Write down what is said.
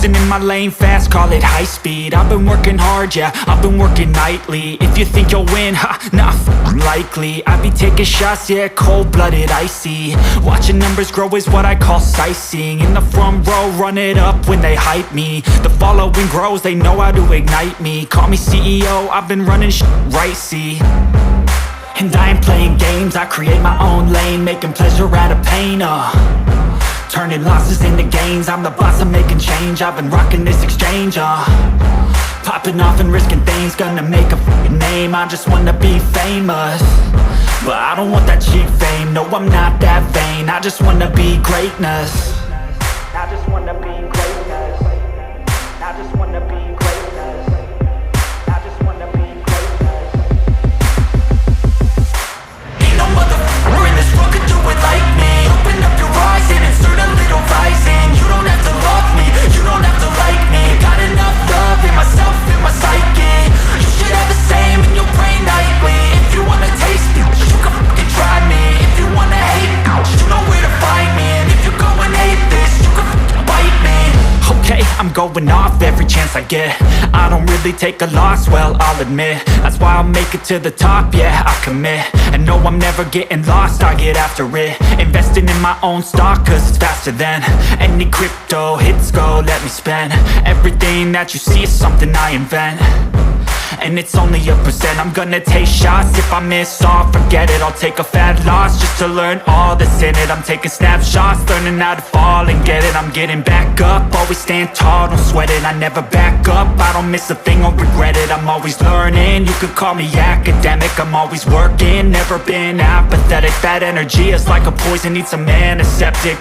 Cruising in my lane fast, call it high speed. I've been working hard, yeah, I've been working nightly. If you think you'll win, ha, not likely. I be taking shots, yeah, cold-blooded, icy. Watching numbers grow is what I call sightseeing. In the front row, run it up when they hype me. The following grows, they know how to ignite me. Call me CEO, I've been running right, see. And I ain't playing games, I create my own lane, making pleasure out of pain, turning losses into gains. I'm the boss, I'm making change. I've been rocking this exchange, popping off and risking things. Gonna make a f***ing name. I just wanna be famous, but I don't want that cheap fame. No, I'm not that vain. I just wanna be greatness. I just wanna be greatness. I just wanna be greatness. I just wanna be greatness. Ain't no motherfucker in this world could do it like me. Open up your eyes and insert a little rising. You don't have to love me, you don't have to like me. Got enough love in myself, in my psyche. You should have the same in your brain nightly. If you wanna taste me, you can fucking try me. If you wanna hate me, you know where to find me. And if you go and hate this, you can fucking bite me. Okay, I'm going off every chance I get. I don't really take a loss, well, I'll admit. That's why I'll make it to the top, yeah, I commit. And no, I'm never getting lost, I get after it. Investing in my own stock, cause it's faster than any crypto hits go, let me spend. Everything that you see is something I invent, and it's only a percent. I'm gonna take shots, if I miss all, forget it. I'll take a fat loss just to learn all that's in it. I'm taking snapshots, learning how to fall and get it. I'm getting back up, always stand tall, don't sweat it. I never back up, I don't miss a thing or regret it. I'm always learning, you could call me academic. I'm always working, never been apathetic. That energy is like a poison, needs a antiseptic.